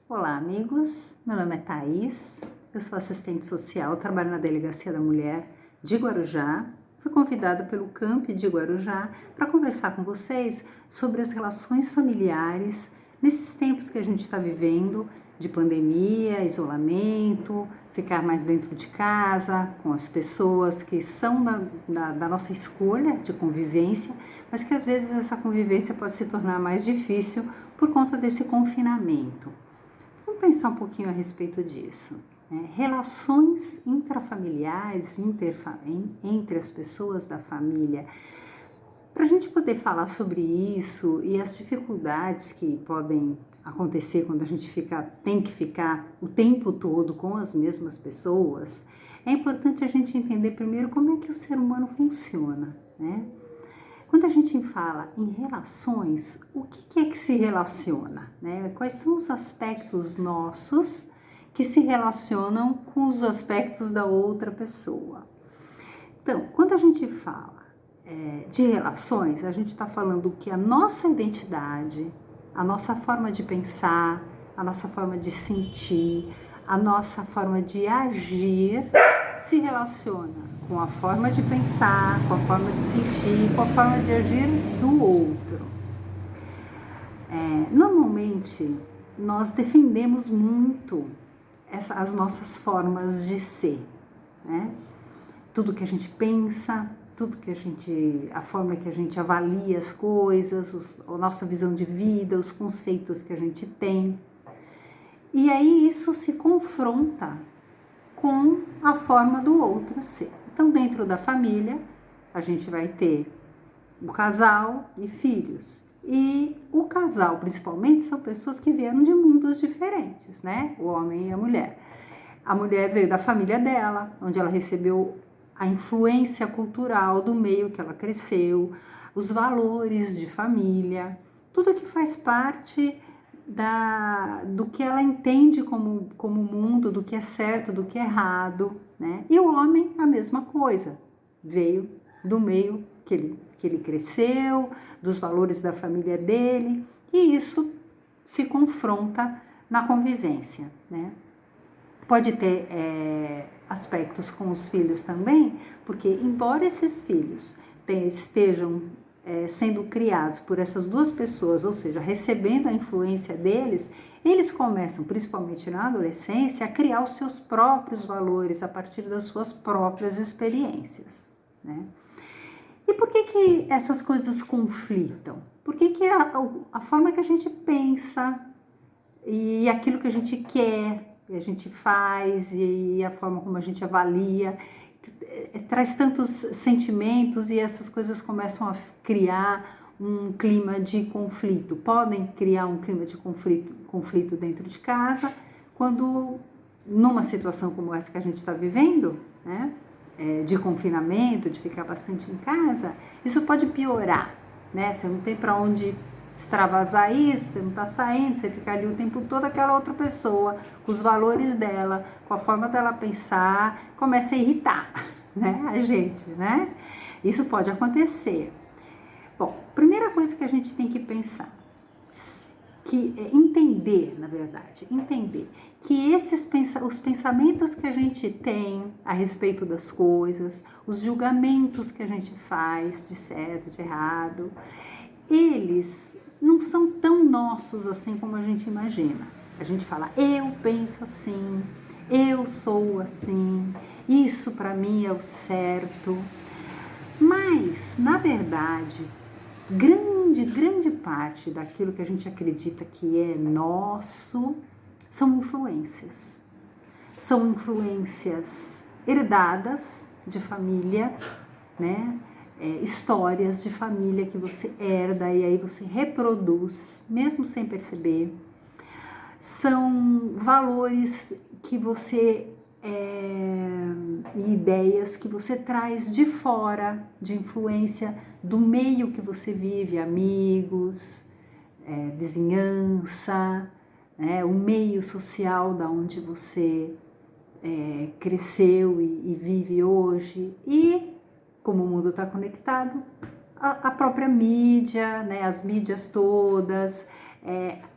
Olá, amigos. Meu nome é Thaís, eu sou assistente social, trabalho na Delegacia da Mulher de Guarujá. Fui convidada pelo Camp de Guarujá para conversar com vocês sobre as relações familiares nesses tempos que a gente está vivendo de pandemia, isolamento, ficar mais dentro de casa, com as pessoas que são da nossa escolha de convivência, mas que às vezes essa convivência pode se tornar mais difícil por conta desse confinamento. Vamos pensar um pouquinho a respeito disso. Relações intrafamiliares, entre as pessoas da família. Para a gente poder falar sobre isso e as dificuldades que podem acontecer quando a gente tem que ficar o tempo todo com as mesmas pessoas, é importante a gente entender primeiro como é que o ser humano funciona, né? Quando a gente fala em relações, o que é que se relaciona, né? Quais são os aspectos nossos que se relacionam com os aspectos da outra pessoa? Então, quando a gente fala de relações, a gente está falando que a nossa identidade, a nossa forma de pensar, a nossa forma de sentir, a nossa forma de agir se relaciona com a forma de pensar, com a forma de sentir, com a forma de agir do outro. Normalmente, nós defendemos muito as nossas formas de ser, né? Tudo que a gente pensa, a forma que a gente avalia as coisas, a nossa visão de vida, os conceitos que a gente tem. E aí isso se confronta com a forma do outro ser. Então, dentro da família, a gente vai ter o casal e filhos. E o casal, principalmente, são pessoas que vieram de mundos diferentes, né? O homem e a mulher. A mulher veio da família dela, onde ela recebeu a influência cultural do meio que ela cresceu, os valores de família, tudo que faz parte do que ela entende como mundo, do que é certo, do que é errado, né? E o homem, a mesma coisa, veio do meio que ele cresceu, dos valores da família dele, e isso se confronta na convivência, né? Pode ter aspectos com os filhos também, porque embora esses filhos estejam sendo criados por essas duas pessoas, ou seja, recebendo a influência deles, eles começam, principalmente na adolescência, a criar os seus próprios valores a partir das suas próprias experiências, né? E por que essas coisas conflitam? Por que a forma que a gente pensa e aquilo que a gente quer, a gente faz, e a forma como a gente avalia, traz tantos sentimentos e essas coisas começam a criar um clima de conflito. Podem criar um clima de conflito dentro de casa, quando numa situação como essa que a gente está vivendo, né, de confinamento, de ficar bastante em casa, isso pode piorar, né? Você não tem para onde extravasar isso, você não está saindo, você fica ali o tempo todo, aquela outra pessoa, com os valores dela, com a forma dela pensar, começa a irritar, né, a gente, né? Isso pode acontecer. Bom, primeira coisa que a gente tem que pensar, entender que os pensamentos que a gente tem a respeito das coisas, os julgamentos que a gente faz de certo, de errado, eles não são tão nossos assim como a gente imagina. A gente fala, eu penso assim, eu sou assim, isso para mim é o certo. Mas, na verdade, grande parte daquilo que a gente acredita que é nosso são influências. São influências herdadas de família, né? Histórias de família que você herda e aí você reproduz, mesmo sem perceber. São valores que você e ideias que você traz de fora, de influência do meio que você vive, amigos, vizinhança, né, o meio social da onde você cresceu e vive hoje. E como o mundo está conectado, a própria mídia, né, as mídias todas,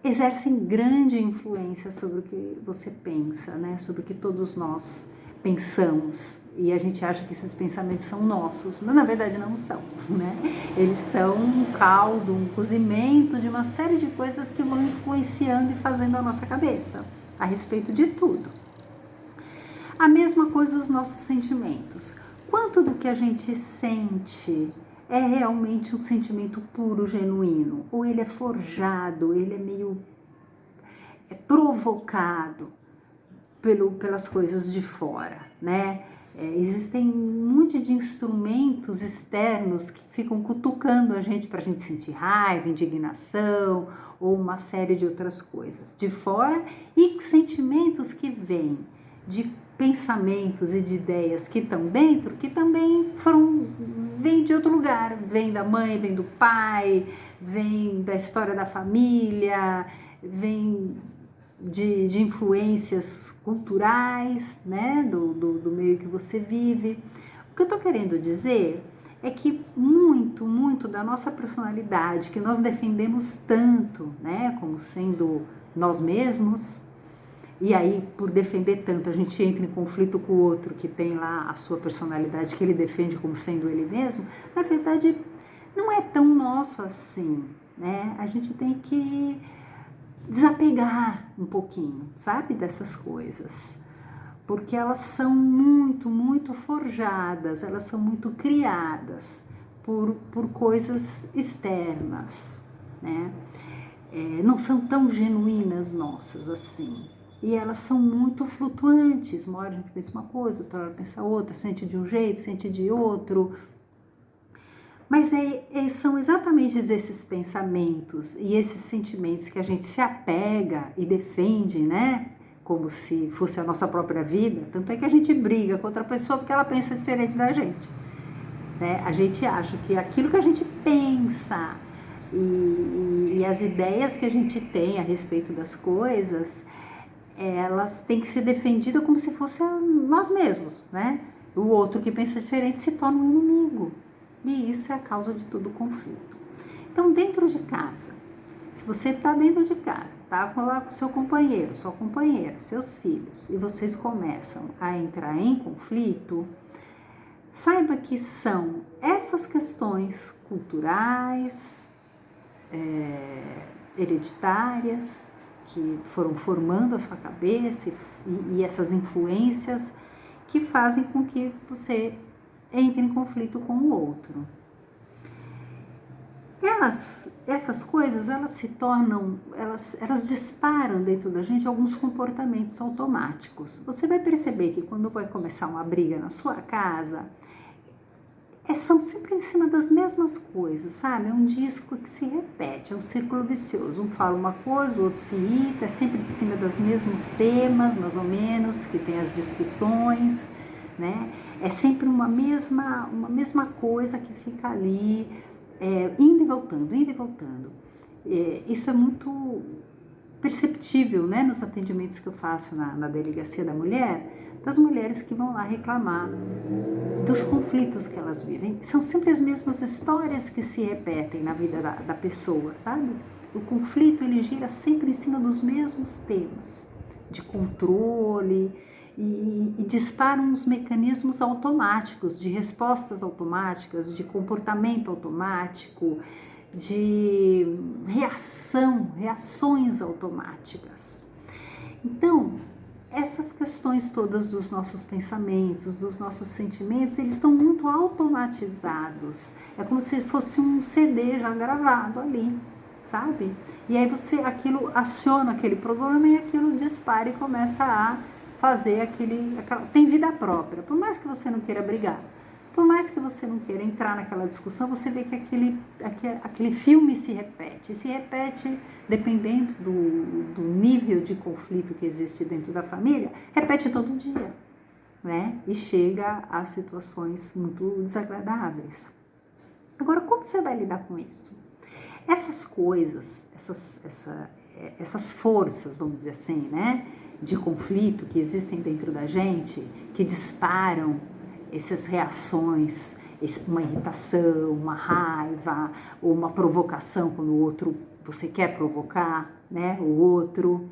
exercem grande influência sobre o que você pensa, né? Sobre o que todos nós pensamos. E a gente acha que esses pensamentos são nossos, mas na verdade não são, né? Eles são um caldo, um cozimento de uma série de coisas que vão influenciando e fazendo a nossa cabeça a respeito de tudo. A mesma coisa os nossos sentimentos. Quanto do que a gente sente é realmente um sentimento puro, genuíno? Ou ele é forjado, ele é meio provocado pelas coisas de fora, né? Existem um monte de instrumentos externos que ficam cutucando a gente para a gente sentir raiva, indignação ou uma série de outras coisas de fora, e sentimentos que vêm de pensamentos e de ideias que estão dentro, que também vêm de outro lugar, vem da mãe, vem do pai, vem da história da família, vem de influências culturais, né, do meio que você vive. O que eu estou querendo dizer é que muito da nossa personalidade, que nós defendemos tanto, né, como sendo nós mesmos, e aí, por defender tanto, a gente entra em conflito com o outro que tem lá a sua personalidade que ele defende como sendo ele mesmo, na verdade, não é tão nosso assim, né? A gente tem que desapegar um pouquinho, sabe, dessas coisas, porque elas são muito forjadas, elas são muito criadas por coisas externas, né? Não são tão genuínas nossas assim. E elas são muito flutuantes. Uma hora a gente pensa uma coisa, outra hora pensa outra, sente de um jeito, sente de outro. Mas são exatamente esses pensamentos e esses sentimentos que a gente se apega e defende, né? Como se fosse a nossa própria vida. Tanto é que a gente briga com outra pessoa porque ela pensa diferente da gente, né? A gente acha que aquilo que a gente pensa e as ideias que a gente tem a respeito das coisas, elas têm que ser defendidas como se fosse nós mesmos, né? O outro que pensa diferente se torna um inimigo. E isso é a causa de todo o conflito. Então, dentro de casa, se você está dentro de casa, está lá com seu companheiro, sua companheira, seus filhos, e vocês começam a entrar em conflito, saiba que são essas questões culturais, hereditárias, que foram formando a sua cabeça e essas influências que fazem com que você entre em conflito com o outro. Essas coisas, elas se tornam, elas disparam dentro da gente alguns comportamentos automáticos. Você vai perceber que quando vai começar uma briga na sua casa, são sempre em cima das mesmas coisas, sabe? É um disco que se repete, é um círculo vicioso. Um fala uma coisa, o outro se irrita, é sempre em cima dos mesmos temas, mais ou menos, que tem as discussões, né? É sempre uma mesma coisa que fica ali, indo e voltando. Isso é muito perceptível, né, nos atendimentos que eu faço na Delegacia da Mulher, das mulheres que vão lá reclamar dos conflitos que elas vivem. São sempre as mesmas histórias que se repetem na vida da pessoa, sabe? O conflito, ele gira sempre em cima dos mesmos temas, de controle, e disparam uns mecanismos automáticos, de respostas automáticas, de comportamento automático, de reações automáticas. Então, essas questões todas dos nossos pensamentos, dos nossos sentimentos, eles estão muito automatizados. É como se fosse um CD já gravado ali, sabe? E aí aquilo aciona aquele programa e aquilo dispara e começa a fazer tem vida própria. Por mais que você não queira brigar, por mais que você não queira entrar naquela discussão, você vê que aquele filme se repete. E se repete, dependendo do nível de conflito que existe dentro da família, repete todo dia, né? E chega a situações muito desagradáveis. Agora, como você vai lidar com isso? Essas coisas, essas forças, vamos dizer assim, né, de conflito que existem dentro da gente, que disparam essas reações, uma irritação, uma raiva ou uma provocação quando o outro você quer provocar, né, o outro,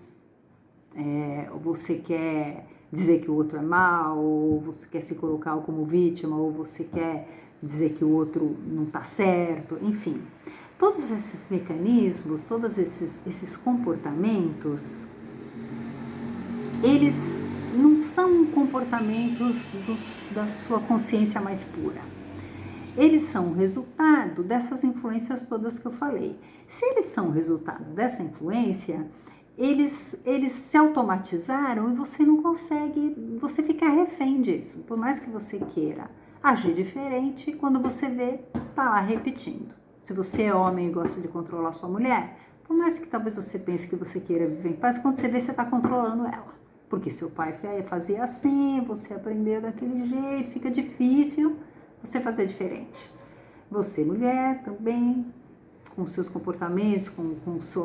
ou você quer dizer que o outro é mal, ou você quer se colocar como vítima, ou você quer dizer que o outro não está certo, enfim. Todos esses mecanismos, todos esses comportamentos, eles não são comportamentos da sua consciência mais pura. Eles são o resultado dessas influências todas que eu falei. Se eles são o resultado dessa influência, eles se automatizaram e você não consegue, você fica refém disso. Por mais que você queira agir diferente, quando você vê, tá lá repetindo. Se você é homem e gosta de controlar sua mulher, por mais que talvez você pense que você queira viver em paz, quando você vê, você está controlando ela. Porque seu pai fazia assim, você aprendeu daquele jeito, fica difícil você fazer diferente. Você, mulher, também, com seus comportamentos, com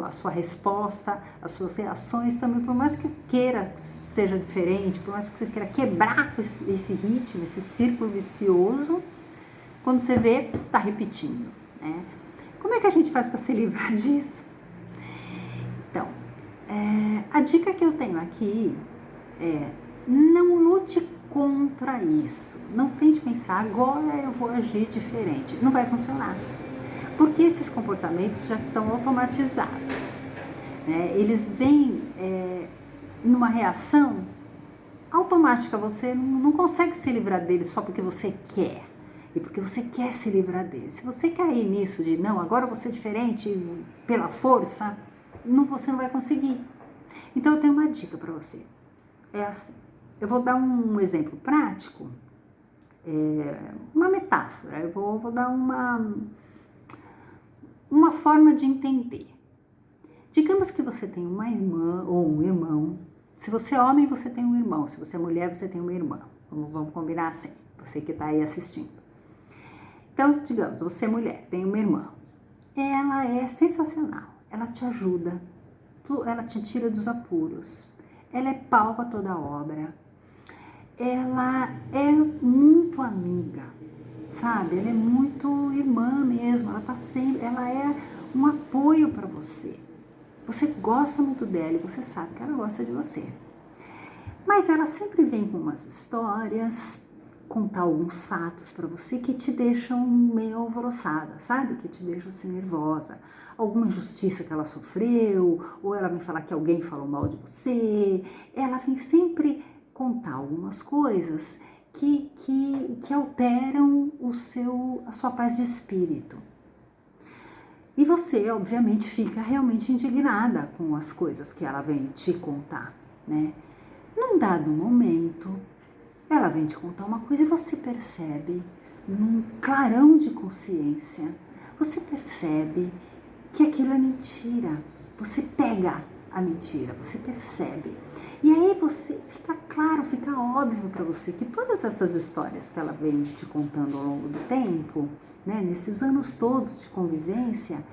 a sua resposta, as suas reações também, por mais que queira seja diferente, por mais que você queira quebrar esse ritmo, esse círculo vicioso, quando você vê, tá repetindo, né? Como é que a gente faz para se livrar disso? Então, a dica que eu tenho aqui é: não lute contra isso. Não tente pensar, agora eu vou agir diferente. Não vai funcionar. Porque esses comportamentos já estão automatizados, né? Eles vêm numa reação automática. Você não consegue se livrar deles só porque você quer. E porque você quer se livrar deles. Se você cair nisso de, não, agora eu vou ser diferente pela força, você não vai conseguir. Então eu tenho uma dica para você. É assim. Eu vou dar um exemplo prático, uma metáfora. Eu vou dar uma forma de entender. Digamos que você tem uma irmã ou um irmão. Se você é homem, você tem um irmão. Se você é mulher, você tem uma irmã. Vamos combinar assim, você que está aí assistindo. Então, digamos, você é mulher, tem uma irmã. Ela é sensacional. Ela te ajuda. Ela te tira dos apuros. Ela é pau para toda obra. Ela é muito amiga, sabe? Ela é muito irmã mesmo. Ela é um apoio para você. Você gosta muito dela e você sabe que ela gosta de você. Mas ela sempre vem com umas histórias, contar alguns fatos para você que te deixam meio alvoroçada, sabe? Que te deixam assim nervosa. Alguma injustiça que ela sofreu, ou ela vem falar que alguém falou mal de você. Ela vem sempre contar algumas coisas que alteram a sua paz de espírito. E você, obviamente, fica realmente indignada com as coisas que ela vem te contar, né? Num dado momento, ela vem te contar uma coisa e você percebe, num clarão de consciência, você percebe que aquilo é mentira. Você pega a mentira, você percebe. E aí fica claro, fica óbvio para você que todas essas histórias que ela vem te contando ao longo do tempo, né, nesses anos todos de convivência,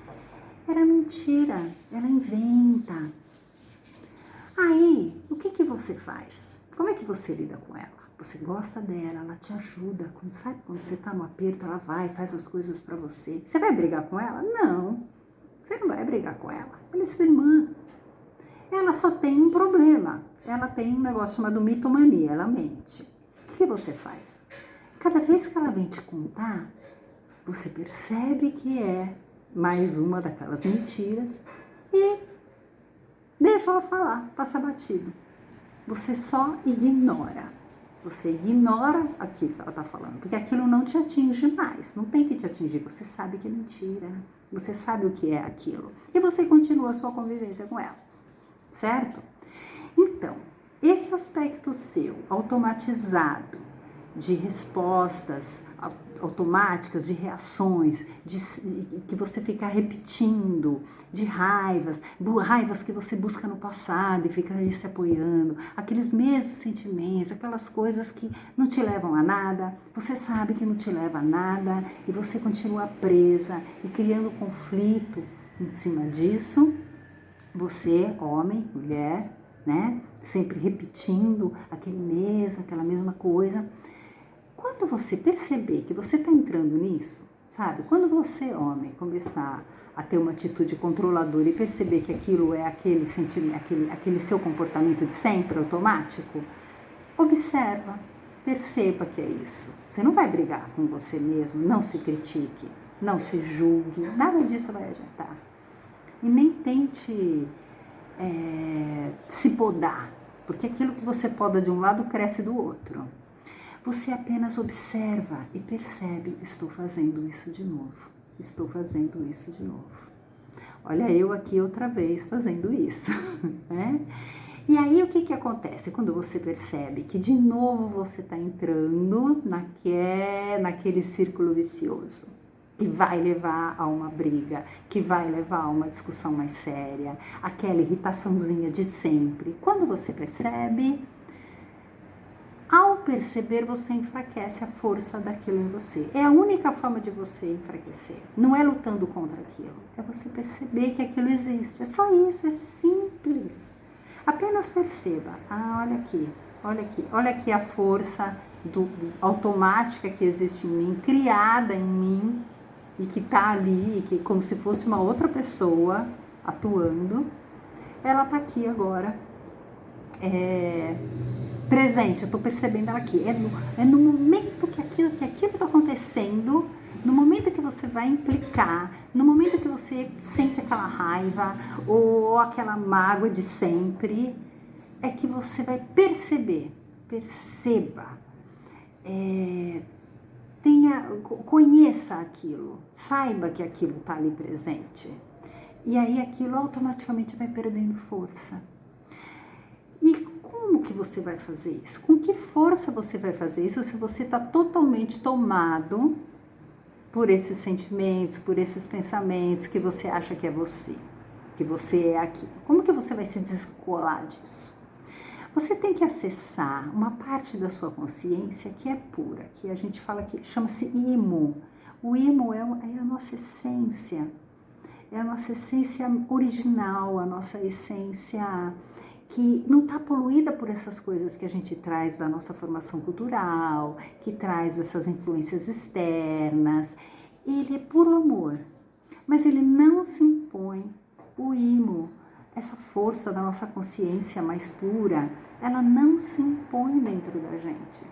era mentira, ela inventa. Aí, o que você faz? Como é que você lida com ela? Você gosta dela, ela te ajuda. Sabe quando você está no aperto, ela vai, faz as coisas para você. Você vai brigar com ela? Não, você não vai brigar com ela. Ela é sua irmã. Ela só tem um problema. Ela tem um negócio chamado mitomania, ela mente. O que você faz? Cada vez que ela vem te contar, você percebe que é mais uma daquelas mentiras e deixa ela falar, passa batido. Você só ignora. Você ignora aquilo que ela está falando, porque aquilo não te atinge mais, não tem que te atingir. Você sabe que é mentira, você sabe o que é aquilo. E você continua a sua convivência com ela, certo? Então, esse aspecto seu, automatizado, de respostas automáticas, de reações, que você fica repetindo, de raivas que você busca no passado e fica aí se apoiando, aqueles mesmos sentimentos, aquelas coisas que não te levam a nada, você sabe que não te leva a nada e você continua presa e criando conflito em cima disso. Você, homem, mulher, né? Sempre repetindo aquela mesma coisa. Quando você perceber que você está entrando nisso, sabe? Quando você, homem, começar a ter uma atitude controladora e perceber que aquilo é aquele sentimento, aquele seu comportamento de sempre automático, observa, perceba que é isso. Você não vai brigar com você mesmo, não se critique, não se julgue, nada disso vai adiantar. E nem tente se podar, porque aquilo que você poda de um lado cresce do outro. Você apenas observa e percebe, estou fazendo isso de novo, estou fazendo isso de novo. Olha eu aqui outra vez fazendo isso, né? E aí o que acontece quando você percebe que de novo você está entrando naquele círculo vicioso, que vai levar a uma briga, que vai levar a uma discussão mais séria, aquela irritaçãozinha de sempre. Quando você percebe, ao perceber, você enfraquece a força daquilo em você. É a única forma de você enfraquecer. Não é lutando contra aquilo. É você perceber que aquilo existe. É só isso, é simples. Apenas perceba. Olha aqui, olha aqui. Olha aqui a força automática que existe em mim, criada em mim, e que está ali, que como se fosse uma outra pessoa atuando. Ela está aqui agora. Presente, eu estou percebendo ela aqui. É no momento que aquilo está acontecendo, no momento que você vai implicar, no momento que você sente aquela raiva ou aquela mágoa de sempre, é que você vai perceber. Perceba. Conheça aquilo. Saiba que aquilo está ali presente. E aí aquilo automaticamente vai perdendo força. E como que você vai fazer isso? Com que força você vai fazer isso se você está totalmente tomado por esses sentimentos, por esses pensamentos que você acha que é você, que você é aquilo? Como que você vai se descolar disso? Você tem que acessar uma parte da sua consciência que é pura, que a gente fala que chama-se imo. O imo é a nossa essência, é a nossa essência original, a nossa essência que não está poluída por essas coisas que a gente traz da nossa formação cultural, que traz dessas influências externas. Ele é puro amor, mas ele não se impõe. O imo, essa força da nossa consciência mais pura, ela não se impõe dentro da gente.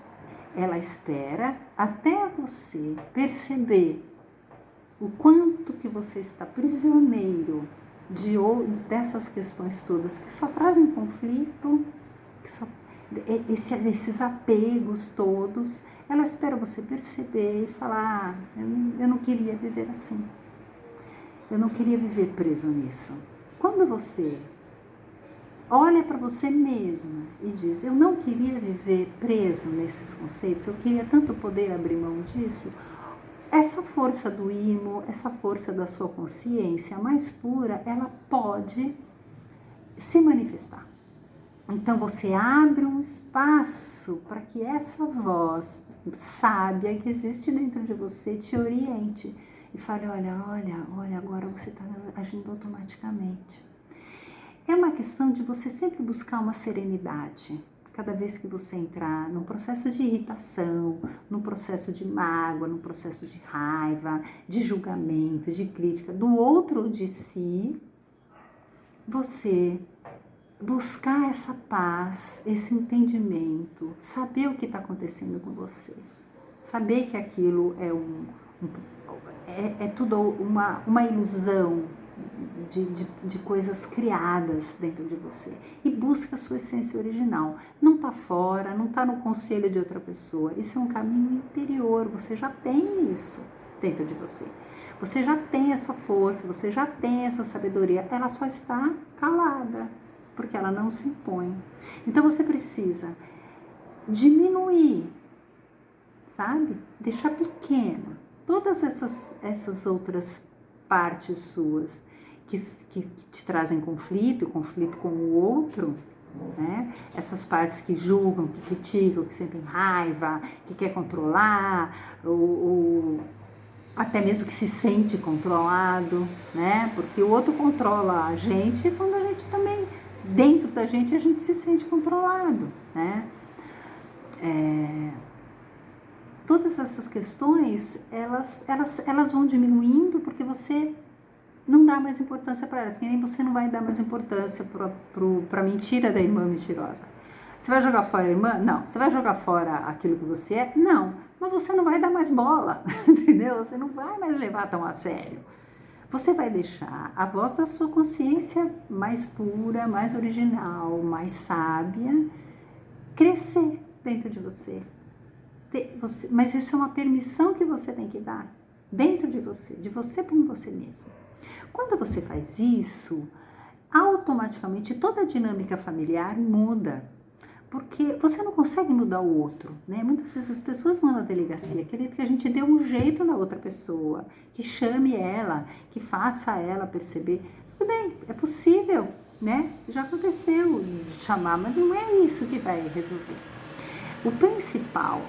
Ela espera até você perceber o quanto que você está prisioneiro dessas questões todas que só trazem conflito, esses apegos todos. Ela espera você perceber e falar: eu não queria viver assim, eu não queria viver preso nisso. Quando você olha para você mesma e diz: eu não queria viver preso nesses conceitos, eu queria tanto poder abrir mão disso, essa força do imo, essa força da sua consciência mais pura, ela pode se manifestar. Então você abre um espaço para que essa voz sábia que existe dentro de você te oriente e fale: olha, agora você está agindo automaticamente. É uma questão de você sempre buscar uma serenidade. Cada vez que você entrar num processo de irritação, num processo de mágoa, num processo de raiva, de julgamento, de crítica do outro ou de si, você buscar essa paz, esse entendimento, saber o que está acontecendo com você, saber que aquilo é tudo uma ilusão de coisas criadas dentro de você, e busca a sua essência original. Não está fora, não está no conselho de outra pessoa. Isso é um caminho interior. Você já tem isso dentro de você. Você já tem essa força, você já tem essa sabedoria. Ela só está calada, porque ela não se impõe. Então você precisa diminuir, sabe? Deixar pequeno todas essas outras partes suas que te trazem conflito com o outro, né? Essas partes que julgam, que criticam, que sentem raiva, que quer controlar, ou até mesmo que se sente controlado, né? Porque o outro controla a gente quando a gente também, dentro da gente, a gente se sente controlado, né? Todas essas questões, elas vão diminuindo porque você não dá mais importância para elas, que nem você não vai dar mais importância para a mentira da irmã mentirosa. Você vai jogar fora a irmã? Não. Você vai jogar fora aquilo que você é? Não. Mas você não vai dar mais bola, entendeu? Você não vai mais levar tão a sério. Você vai deixar a voz da sua consciência mais pura, mais original, mais sábia, crescer dentro de você. Mas isso é uma permissão que você tem que dar dentro de você por você mesmo. Quando você faz isso, automaticamente toda a dinâmica familiar muda, porque você não consegue mudar o outro, né? Muitas vezes as pessoas vão na delegacia querendo que a gente dê um jeito na outra pessoa, que chame ela, que faça ela perceber. Tudo bem, é possível, né? Já aconteceu de chamar, mas não é isso que vai resolver. O principal,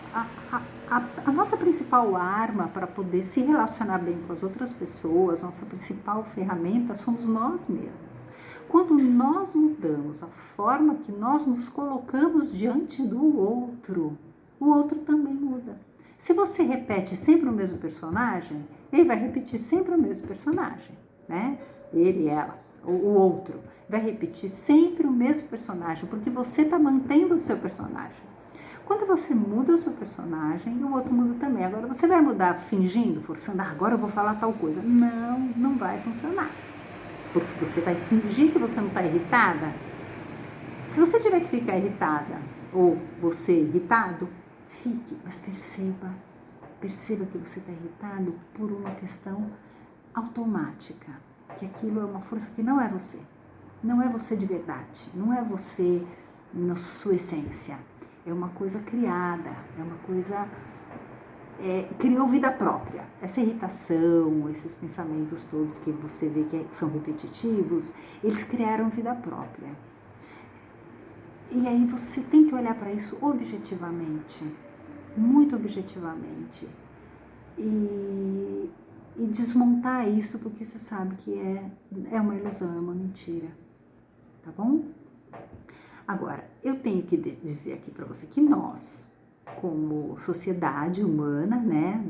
a nossa principal arma para poder se relacionar bem com as outras pessoas, nossa principal ferramenta somos nós mesmos. Quando nós mudamos a forma que nós nos colocamos diante do outro, o outro também muda. Se você repete sempre o mesmo personagem, ele vai repetir sempre o mesmo personagem, né? Ele, ela, o outro, vai repetir sempre o mesmo personagem, porque você está mantendo o seu personagem. Quando você muda o seu personagem, o outro muda também. Agora, você vai mudar fingindo, forçando, agora eu vou falar tal coisa. Não, não vai funcionar. Porque você vai fingir que você não está irritada. Se você tiver que ficar irritada, ou você irritado, fique, mas perceba que você está irritado por uma questão automática, que aquilo é uma força que não é você de verdade, não é você na sua essência, é uma coisa criada, é uma coisa... criou vida própria. Essa irritação, esses pensamentos todos que você vê que são repetitivos, eles criaram vida própria. E aí você tem que olhar para isso objetivamente, muito objetivamente, e desmontar isso, porque você sabe que é uma ilusão, é uma mentira, tá bom? Agora, eu tenho que dizer aqui para você que nós, como sociedade humana, né,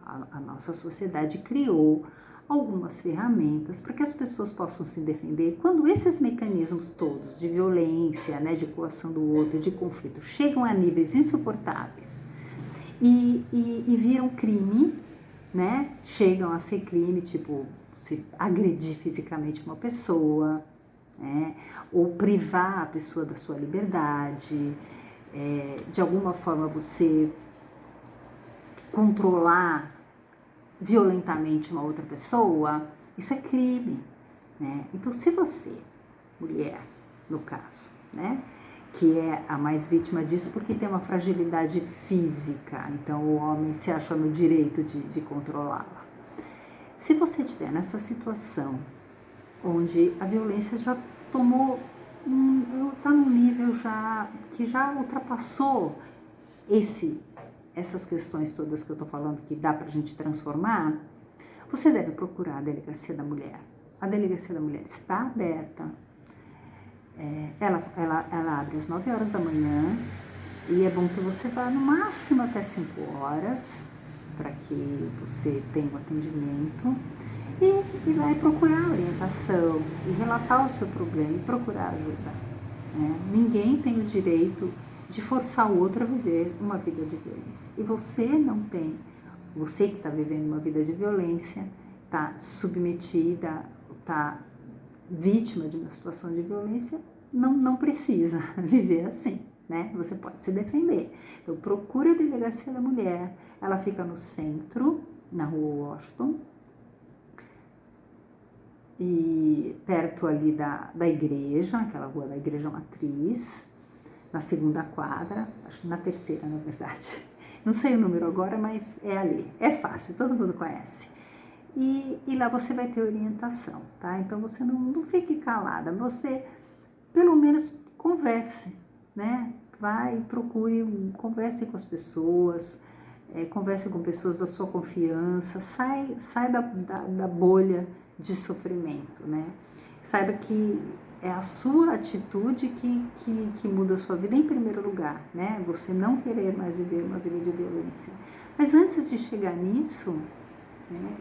a nossa sociedade criou algumas ferramentas para que as pessoas possam se defender quando esses mecanismos todos de violência, né, de coação do outro, de conflito, chegam a níveis insuportáveis e viram crime, né, chegam a ser crime, tipo, se agredir fisicamente uma pessoa, né, ou privar a pessoa da sua liberdade, de alguma forma você controlar violentamente uma outra pessoa, isso é crime, né? Então, se você, mulher, no caso, né, que é a mais vítima disso porque tem uma fragilidade física, então o homem se acha no direito de controlá-la. Se você estiver nessa situação onde a violência já tomou, está num nível que já ultrapassou essas questões todas que eu estou falando que dá para a gente transformar, você deve procurar a Delegacia da Mulher. A Delegacia da Mulher está aberta, ela abre às 9 horas da manhã e é bom que você vá no máximo até 5 horas para que você tenha um atendimento e ir lá e procurar orientação e relatar o seu problema e procurar ajuda. Ninguém tem o direito de forçar o outro a viver uma vida de violência. E você não tem, você que está vivendo uma vida de violência, está submetida, está vítima de uma situação de violência, não precisa viver assim, né? Você pode se defender. Então, procure a Delegacia da Mulher, ela fica no centro, na Rua Washington, e perto ali da igreja, aquela rua da Igreja Matriz, na segunda quadra, acho que na terceira, na verdade. Não sei o número agora, mas é ali. É fácil, todo mundo conhece. E lá você vai ter orientação, tá? Então, você não fique calada, você, pelo menos, converse, né? Vai, procure, converse com as pessoas, converse com pessoas da sua confiança, sai da bolha de sofrimento, né? Saiba que é a sua atitude que muda a sua vida em primeiro lugar, né? Você não querer mais viver uma vida de violência. Mas antes de chegar nisso, né,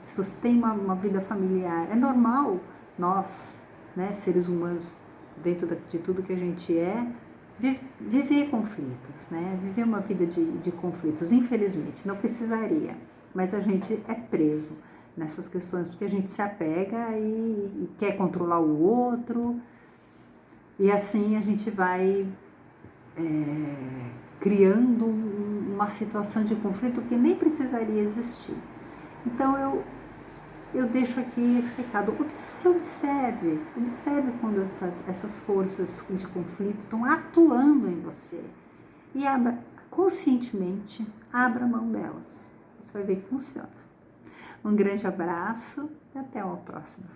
se você tem uma vida familiar, é normal nós, né, seres humanos, dentro de tudo que a gente é, viver conflitos, né? Viver uma vida de conflitos, infelizmente, não precisaria, mas a gente é preso nessas questões, porque a gente se apega e quer controlar o outro, e assim a gente vai criando uma situação de conflito que nem precisaria existir. Então eu deixo aqui esse recado, observe quando essas forças de conflito estão atuando em você e conscientemente abra mão delas. Você vai ver que funciona. Um grande abraço e até uma próxima.